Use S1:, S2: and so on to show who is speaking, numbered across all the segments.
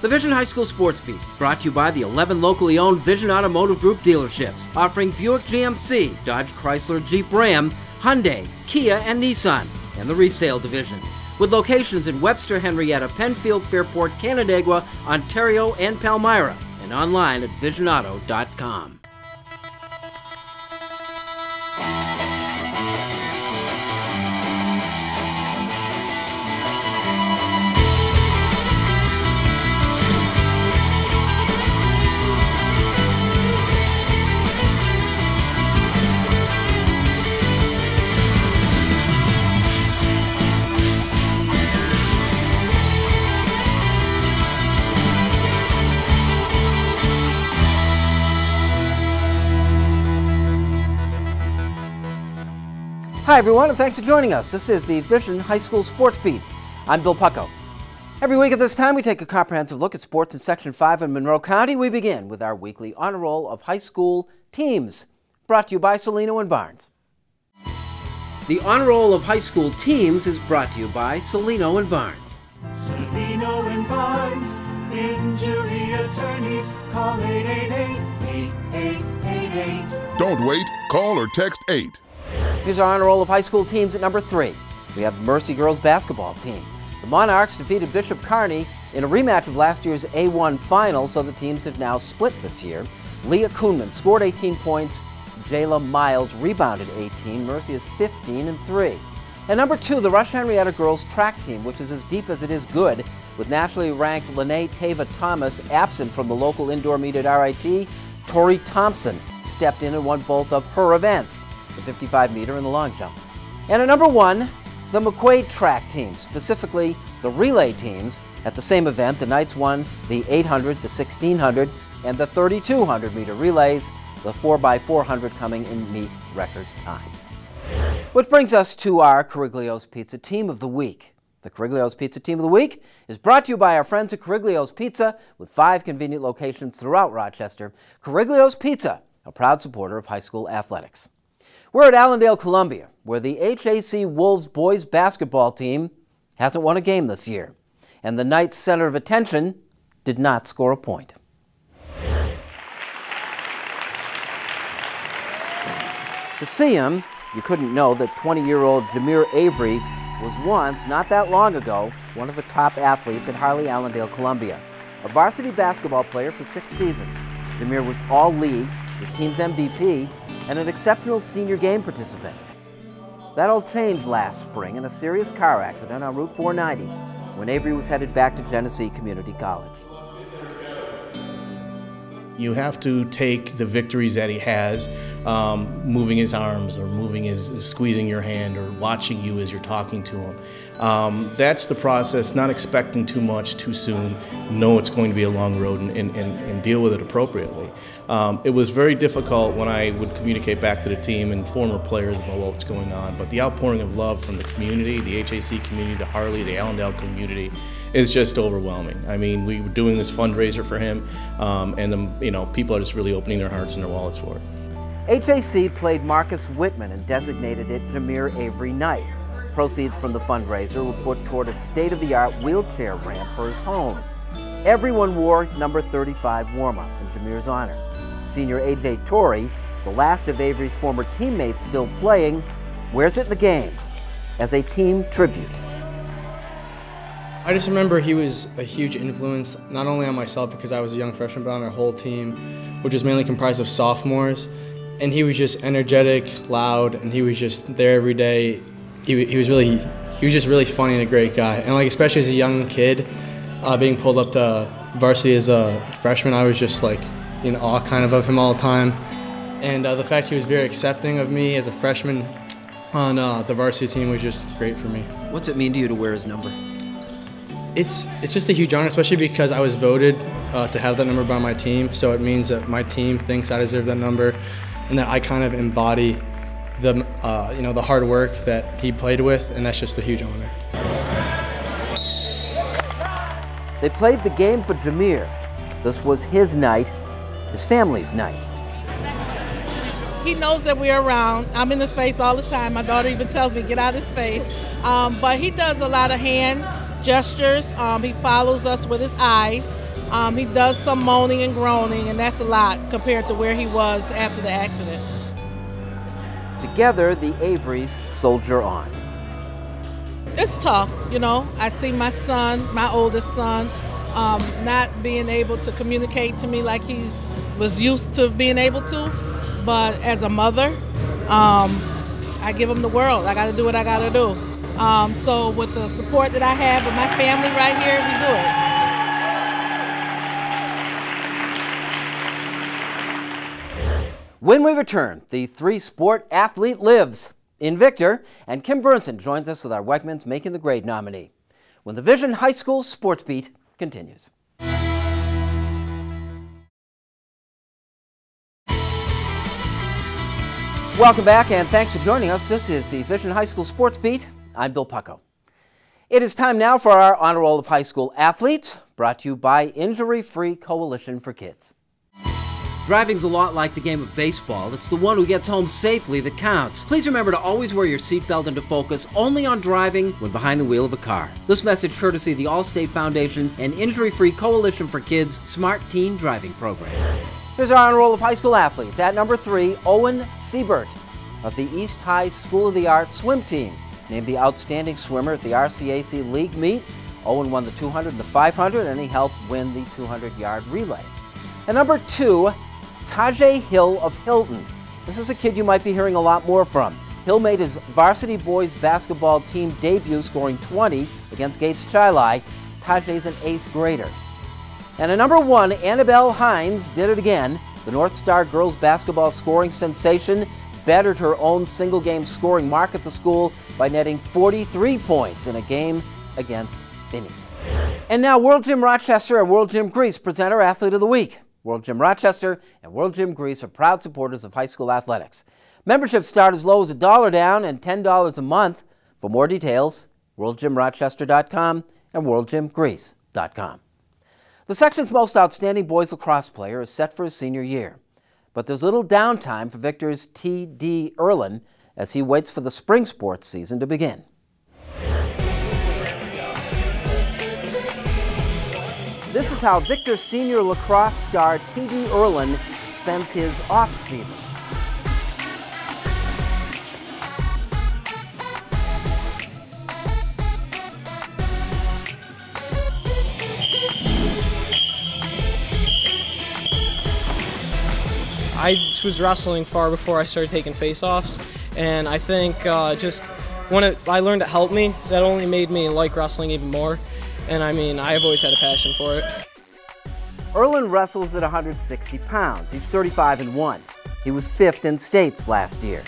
S1: The Vision High School Sports Beat is brought to you by the 11 locally owned Vision Automotive Group dealerships, offering Buick GMC, Dodge Chrysler Jeep Ram, Hyundai, Kia, and Nissan, and the resale division, with locations in Webster, Henrietta, Penfield, Fairport, Canandaigua, Ontario, and Palmyra, and online at visionauto.com.
S2: Hi everyone, and thanks for joining us. This is the Vision High School Sports Beat. I'm Bill Pucko. Every week at this time, we take a comprehensive look at sports in Section 5 in Monroe County. We begin with our weekly honor roll of high school teams, brought to you by Celino & Barnes. The honor roll of high school teams is brought to you by Celino & Barnes.
S3: Celino & Barnes, injury attorneys, call 888-8888.
S4: Don't wait, call or text 8.
S2: Here's our honor roll of high school teams at number 3. We have Mercy girls basketball team. The Monarchs defeated Bishop Kearney in a rematch of last year's A1 final, so the teams have now split this year. Leah Kuhnman scored 18 points. Jayla Miles rebounded 18. Mercy is 15-3. At number 2, the Rush Henrietta girls track team, which is as deep as it is good, with nationally ranked Lene Tava Thomas absent from the local indoor meet at RIT. Tori Thompson stepped in and won both of her events, the 55-meter and the long jump. And at number 1, the McQuaid track team, specifically the relay teams. At the same event, the Knights won the 800, the 1600, and the 3200-meter relays, the 4x400 coming in meet record time. Which brings us to our Cariglio's Pizza Team of the Week. The Cariglio's Pizza Team of the Week is brought to you by our friends at Cariglio's Pizza, with 5 convenient locations throughout Rochester. Cariglio's Pizza, a proud supporter of high school athletics. We're at Allendale, Columbia, where the HAC Wolves boys basketball team hasn't won a game this year, and the Knights' center of attention did not score a point. To see him, you couldn't know that 20-year-old Jamir Avery was once, not that long ago, one of the top athletes at Harley, Allendale, Columbia. A varsity basketball player for 6 seasons, Jamir was all-league, his team's MVP, and an exceptional senior game participant. That all changed last spring in a serious car accident on Route 490 when Avery was headed back to Genesee Community College.
S5: You have to take the victories that he has, moving his arms or squeezing your hand or watching you as you're talking to him. That's the process, not expecting too much too soon, know it's going to be a long road and deal with it appropriately. It was very difficult when I would communicate back to the team and former players about what's going on, but the outpouring of love from the community, the HAC community, the Harley, the Allendale community, is just overwhelming. I mean, we were doing this fundraiser for him, and people are just really opening their hearts and their wallets for it.
S2: HAC played Marcus Whitman and designated it Jamir Avery Night. Proceeds from the fundraiser were put toward a state-of-the-art wheelchair ramp for his home. Everyone wore number 35 warm-ups in Jamir's honor. Senior AJ Torrey, the last of Avery's former teammates still playing, wears it in the game as a team tribute.
S6: I just remember he was a huge influence, not only on myself because I was a young freshman, but on our whole team, which was mainly comprised of sophomores. And he was just energetic, loud, and he was just there every day. He was just really funny and a great guy. And especially as a young kid, being pulled up to varsity as a freshman, I was just in awe of him all the time. And the fact he was very accepting of me as a freshman on the varsity team was just great for me.
S2: What's it mean to you to wear his number?
S6: It's just a huge honor, especially because I was voted to have that number by my team. So it means that my team thinks I deserve that number, and that I embody the hard work that he played with, and that's just a huge honor.
S2: They played the game for Jamir. This was his night, his family's night.
S7: He knows that we're around. I'm in his face all the time. My daughter even tells me, get out of his face. But he does a lot of hand gestures. He follows us with his eyes. He does some moaning and groaning, and that's a lot compared to where he was after the accident.
S2: Together, the Averys soldier on.
S7: It's tough, you know. I see my son, my oldest son, not being able to communicate to me like he was used to being able to. But as a mother, I give him the world. I got to do what I got to do. So with the support that I have with my family right here, we do it.
S2: When we return, the three-sport athlete lives in Victor, and Kim Burnson joins us with our Wegmans Making the Grade nominee when the Vision High School Sports Beat continues. Welcome back, and thanks for joining us. This is the Vision High School Sports Beat. I'm Bill Pucko. It is time now for our Honor Roll of High School Athletes, brought to you by Injury Free Coalition for Kids.
S1: Driving's a lot like the game of baseball. It's the one who gets home safely that counts. Please remember to always wear your seatbelt and to focus only on driving when behind the wheel of a car. This message courtesy of the Allstate Foundation and Injury Free Coalition for Kids Smart Teen Driving Program.
S2: Here's our Honor Roll of High School Athletes. At number 3, Owen Siebert of the East High School of the Arts swim team. Named the outstanding swimmer at the RCAC League meet. Owen won the 200 and the 500, and he helped win the 200-yard relay. At number 2, Tajay Hill of Hilton. This is a kid you might be hearing a lot more from. Hill made his varsity boys basketball team debut scoring 20 against Gates Chili. Tajay's an 8th grader. And at number 1, Annabelle Hines did it again. The North Star girls basketball scoring sensation bettered her own single-game scoring mark at the school by netting 43 points in a game against Finney. And now World Gym Rochester and World Gym Greece present our Athlete of the Week. World Gym Rochester and World Gym Greece are proud supporters of high school athletics. Memberships start as low as $1 down and $10 a month. For more details, worldgymrochester.com and worldgymgreece.com. The section's most outstanding boys lacrosse player is set for his senior year. But there's little downtime for Victor's TD Irelan as he waits for the spring sports season to begin. This is how Victor senior lacrosse star TD Irelan spends his off-season.
S8: I was wrestling far before I started taking face-offs, and I think just when I learned it helped me, that only made me like wrestling even more. And I mean, I've always had a passion for it.
S2: Irelan wrestles at 160 pounds. He's 35-1. He was 5th in states last year.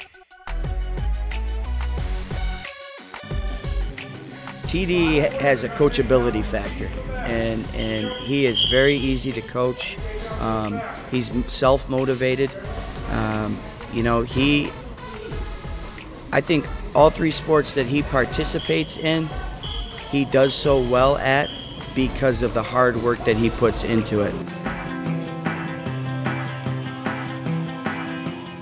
S9: TD has a coachability factor, and he is very easy to coach. He's self-motivated. You know, I think all 3 sports that he participates in, he does so well at because of the hard work that he puts into it.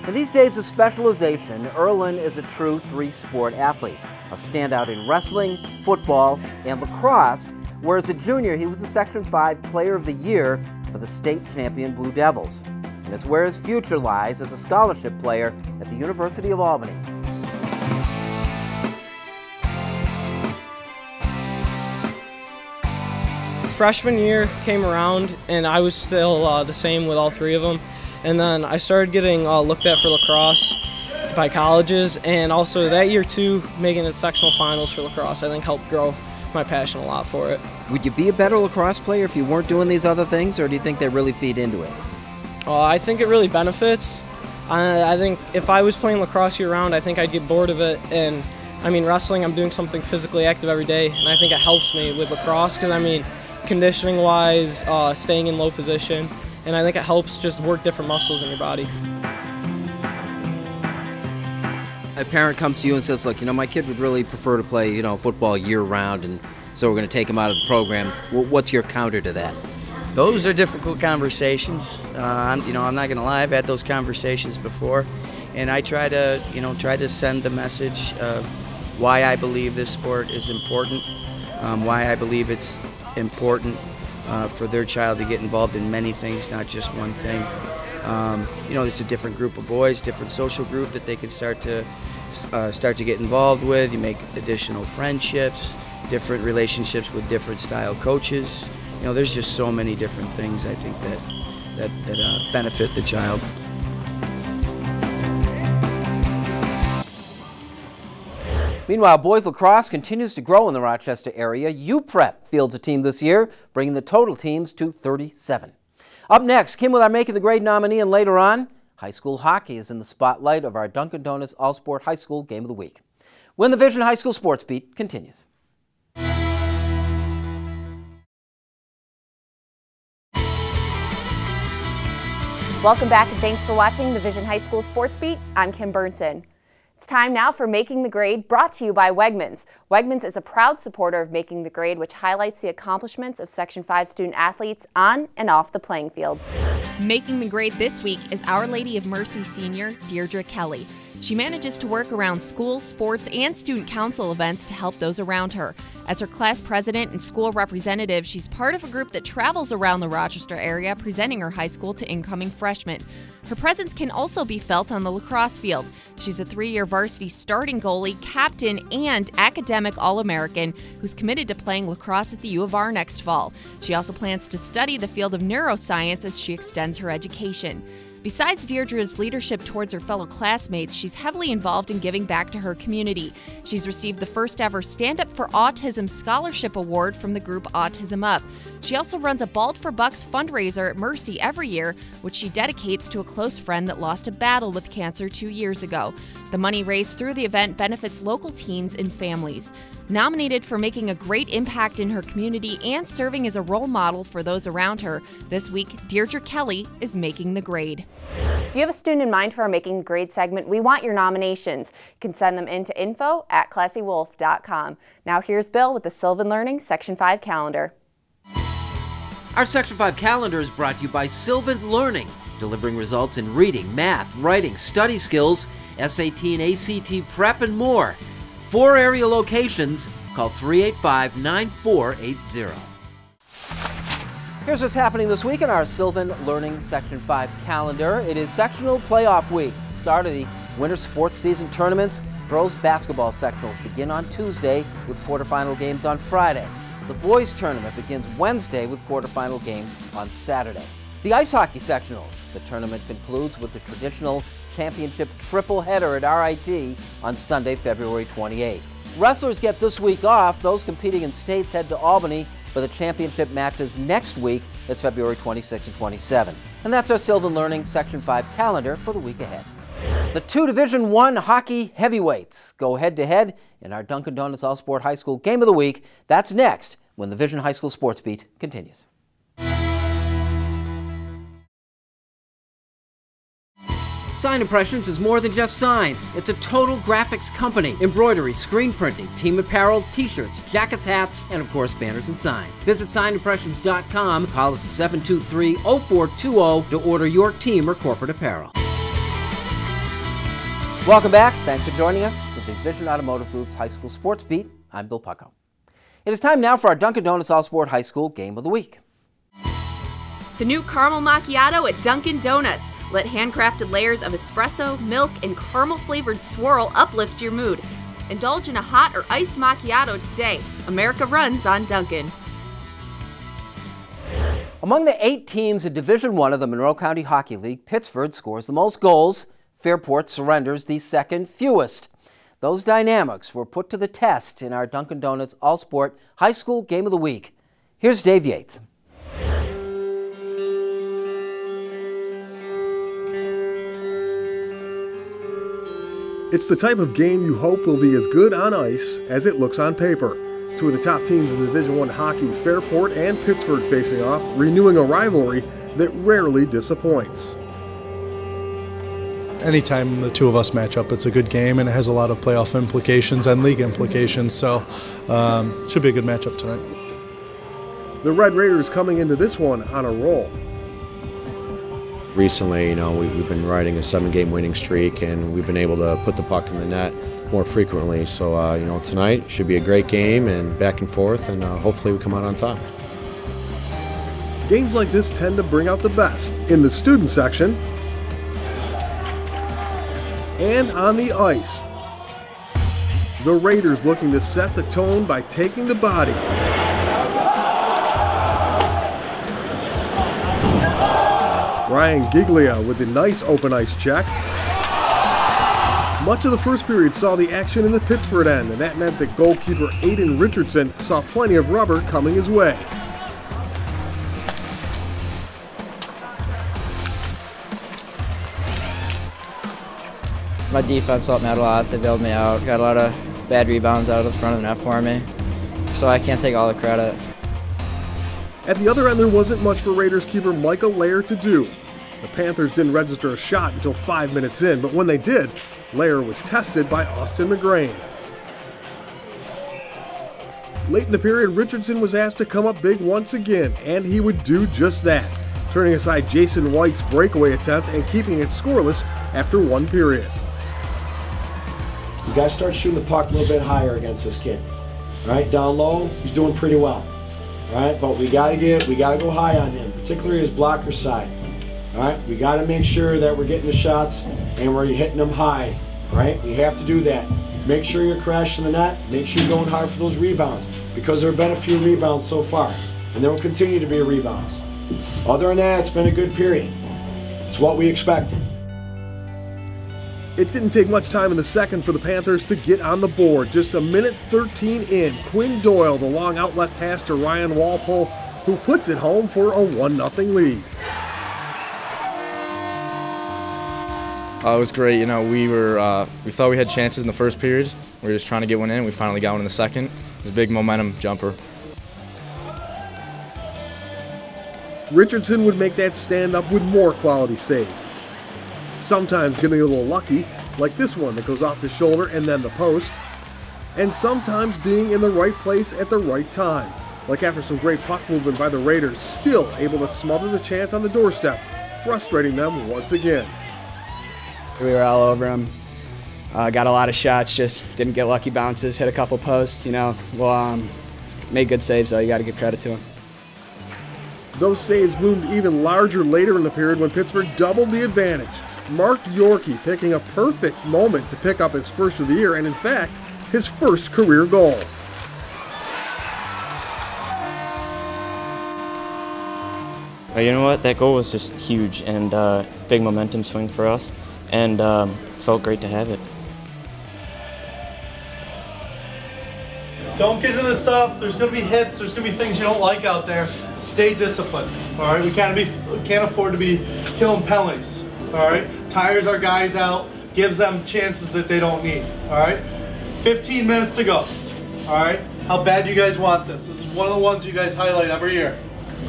S2: In these days of specialization, Irelan is a true 3-sport athlete, a standout in wrestling, football, and lacrosse, where as a junior he was the Section 5 Player of the Year for the state champion Blue Devils. And it's where his future lies as a scholarship player at the University of Albany.
S8: Freshman year came around, and I was still the same with all 3 of them. And then I started getting looked at for lacrosse by colleges, and also that year too, making it sectional finals for lacrosse, I think helped grow my passion a lot for it.
S2: Would you be a better lacrosse player if you weren't doing these other things, or do you think they really feed into it?
S8: I think it really benefits. I think if I was playing lacrosse year-round, I think I'd get bored of it. And I mean, wrestling, I'm doing something physically active every day, and I think it helps me with lacrosse because, I mean, conditioning-wise, staying in low position, and I think it helps just work different muscles in your body.
S2: A parent comes to you and says, look, you know, my kid would really prefer to play, you know, football year-round, and so we're going to take him out of the program. What's your counter to that?
S9: Those are difficult conversations. You know, I'm not going to lie, I've had those conversations before, and I try to send the message of why I believe this sport is important, why I believe it's important for their child to get involved in many things, not just one thing. It's a different group of boys, different social group that they can start to get involved with. You make additional friendships, different relationships with different style coaches. There's just so many different things I think that benefit the child.
S2: Meanwhile, boys lacrosse continues to grow in the Rochester area. UPrep fields a team this year, bringing the total teams to 37. Up next, Kim with our Making the Grade nominee, and later on, high school hockey is in the spotlight of our Dunkin Donuts All-Sport High School Game of the Week. Win the Vision High School Sports Beat continues.
S10: Welcome back and thanks for watching the Vision High School Sports Beat. I'm Kim Burnson. It's time now for Making the Grade, brought to you by Wegmans. Wegmans is a proud supporter of Making the Grade, which highlights the accomplishments of Section 5 student athletes on and off the playing field.
S11: Making the Grade this week is Our Lady of Mercy senior Deirdre Kelly. She manages to work around school, sports, and student council events to help those around her. As her class president and school representative, she's part of a group that travels around the Rochester area presenting her high school to incoming freshmen. Her presence can also be felt on the lacrosse field. She's a 3-year varsity starting goalie, captain, and academic All-American who's committed to playing lacrosse at the U of R next fall. She also plans to study the field of neuroscience as she extends her education. Besides Deirdre's leadership towards her fellow classmates, she's heavily involved in giving back to her community. She's received the first ever Stand Up for Autism Scholarship Award from the group Autism Up. She also runs a Bald for Bucks fundraiser at Mercy every year, which she dedicates to a close friend that lost a battle with cancer 2 years ago. The money raised through the event benefits local teens and families. Nominated for making a great impact in her community and serving as a role model for those around her, this week, Deirdre Kelly is making the grade.
S10: If you have a student in mind for our Making the Grade segment, we want your nominations. You can send them in to info@classywolf.com. Now here's Bill with the Sylvan Learning Section 5 calendar.
S1: Our Section 5 calendar is brought to you by Sylvan Learning, delivering results in reading, math, writing, study skills, SAT and ACT prep, and more. 4 area locations. Call 385-9480.
S2: Here's what's happening this week in our Sylvan Learning Section 5 calendar. It is sectional playoff week, start of the winter sports season tournaments. Girls basketball sectionals begin on Tuesday with quarterfinal games on Friday. The boys tournament begins Wednesday with quarterfinal games on Saturday. The ice hockey sectionals. The tournament concludes with the traditional championship triple header at RIT on Sunday, February 28th. Wrestlers get this week off. Those competing in states head to Albany for the championship matches next week. That's February 26 and 27. And that's our Sylvan Learning Section 5 calendar for the week ahead. The 2 Division I hockey heavyweights go head-to-head in our Dunkin Donuts All-Sport High School Game of the Week. That's next when the Vision High School Sports Beat continues.
S1: Sign Impressions is more than just signs. It's a total graphics company. Embroidery, screen printing, team apparel, t-shirts, jackets, hats, and of course banners and signs. Visit signimpressions.com. Call us at 723-0420 to order your team or corporate apparel.
S2: Welcome back. Thanks for joining us with the Vision Automotive Group's High School Sports Beat. I'm Bill Pucko. It is time now for our Dunkin Donuts All-Sport High School Game of the Week.
S11: The new caramel macchiato at Dunkin Donuts. Let handcrafted layers of espresso, milk, and caramel-flavored swirl uplift your mood. Indulge in a hot or iced macchiato today. America runs on Dunkin'.
S2: Among the 8 teams in Division I of the Monroe County Hockey League, Pittsford scores the most goals. Fairport surrenders the second fewest. Those dynamics were put to the test in our Dunkin Donuts All-Sport High School Game of the Week. Here's Dave Yates.
S12: It's the type of game you hope will be as good on ice as it looks on paper. 2 of the top teams in Division I hockey, Fairport and Pittsford, facing off, renewing a rivalry that rarely disappoints.
S13: Anytime the 2 of us match up, it's a good game, and it has a lot of playoff implications and league implications, so should be a good matchup tonight.
S12: The Red Raiders coming into this one on a roll.
S14: Recently, we've been riding a 7-game winning streak, and we've been able to put the puck in the net more frequently. So, tonight should be a great game and back and forth, and hopefully we come out on top.
S12: Games like this tend to bring out the best in the student section and on the ice. The Raiders looking to set the tone by taking the body. Ryan Giglia with a nice open ice check. Much of the first period saw the action in the Pittsford end, and that meant that goalkeeper Aiden Richardson saw plenty of rubber coming his way.
S15: My defense helped me out a lot. They bailed me out. Got a lot of bad rebounds out of the front of the net for me, so I can't take all the credit.
S12: At the other end, there wasn't much for Raiders keeper Michael Lair to do. The Panthers didn't register a shot until 5 minutes in, but when they did, Lair was tested by Austin McGrain. Late in the period, Richardson was asked to come up big once again, and he would do just that, turning aside Jason White's breakaway attempt and keeping it scoreless after 1 period.
S16: You got to start shooting the puck a little bit higher against this kid. All right, down low, he's doing pretty well. All right, but we got to go high on him, particularly his blocker side. All right, we got to make sure that we're getting the shots and we're hitting them high. All right, we have to do that. Make sure you're crashing the net. Make sure you're going hard for those rebounds, because there have been a few rebounds so far, and there will continue to be rebounds. Other than that, it's been a good period. It's what we expected.
S12: It didn't take much time in the second for the Panthers to get on the board. Just a minute 13 in, Quinn Doyle, the long outlet pass to Ryan Walpole, who puts it home for a 1-0 lead.
S17: It was great. You know, we thought we had chances in the first period. We were just trying to get one in. We finally got one in the second. It was a big momentum jumper.
S12: Richardson would make that stand up with more quality saves. Sometimes getting a little lucky, like this one that goes off his shoulder and then the post, and sometimes being in the right place at the right time, like after some great puck movement by the Raiders, still able to smother the chance on the doorstep, frustrating them once again.
S18: We were all over him. Got a lot of shots, just didn't get lucky bounces, hit a couple posts, you know. Well, made good saves, though. You got to give credit to him.
S12: Those saves loomed even larger later in the period when Pittsburgh doubled the advantage. Mark Yorkie picking a perfect moment to pick up his first of the year, and in fact, his first career goal.
S19: You know what? That goal was just huge and big momentum swing for us, and felt great to have it.
S20: Don't get into this stuff. There's going to be hits. There's going to be things you don't like out there. Stay disciplined. All right, we can't afford to be killing penalties. All right, tires our guys out, gives them chances that they don't need. All right, 15 minutes to go. All right, how bad do you guys want this? This is one of the ones you guys highlight every year.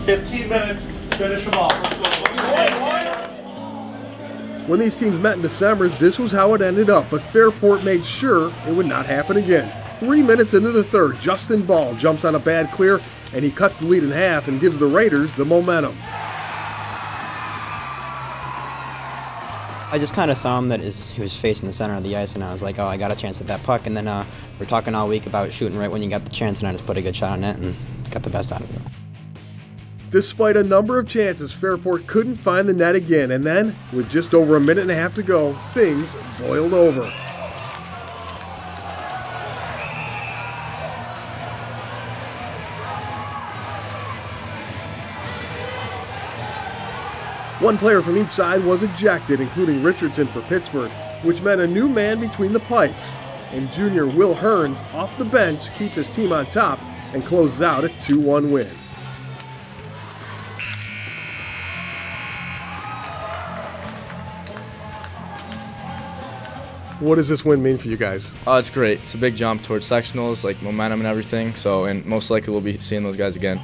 S20: 15 minutes, finish them off. Let's go.
S12: When these teams met in December, this was how it ended up, but Fairport made sure it would not happen again. 3 minutes into the third, Justin Ball jumps on a bad clear, and he cuts the lead in half and gives the Raiders the momentum.
S15: I just kind of saw him that he was facing the center of the ice, and I was like, oh, I got a chance at that puck. And then we're talking all week about shooting right when you got the chance, and I just put a good shot on it and got the best out of it.
S12: Despite a number of chances, Fairport couldn't find the net again, and then, with just over a minute and a half to go, things boiled over. One player from each side was ejected, including Richardson for Pittsford, which meant a new man between the pipes. And junior Will Hearns, off the bench, keeps his team on top and closes out a 2-1 win. What does this win mean for you guys?
S17: It's great. It's a big jump towards sectionals, like momentum and everything. And most likely we'll be seeing those guys again.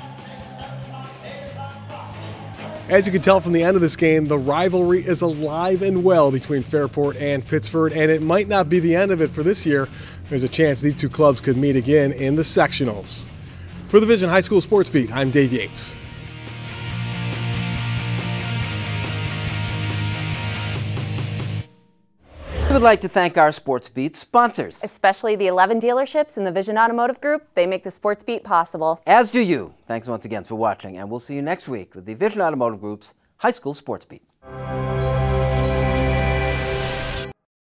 S12: As you can tell from the end of this game, the rivalry is alive and well between Fairport and Pittsford, and it might not be the end of it for this year. There's a chance these two clubs could meet again in the sectionals. For the Vision High School Sports Beat, I'm Dave Yates.
S2: I would like to thank our Sports Beat sponsors.
S10: Especially the 11 dealerships in the Vision Automotive Group. They make the Sports Beat possible.
S2: As do you. Thanks once again for watching, and we'll see you next week with the Vision Automotive Group's High School Sports Beat.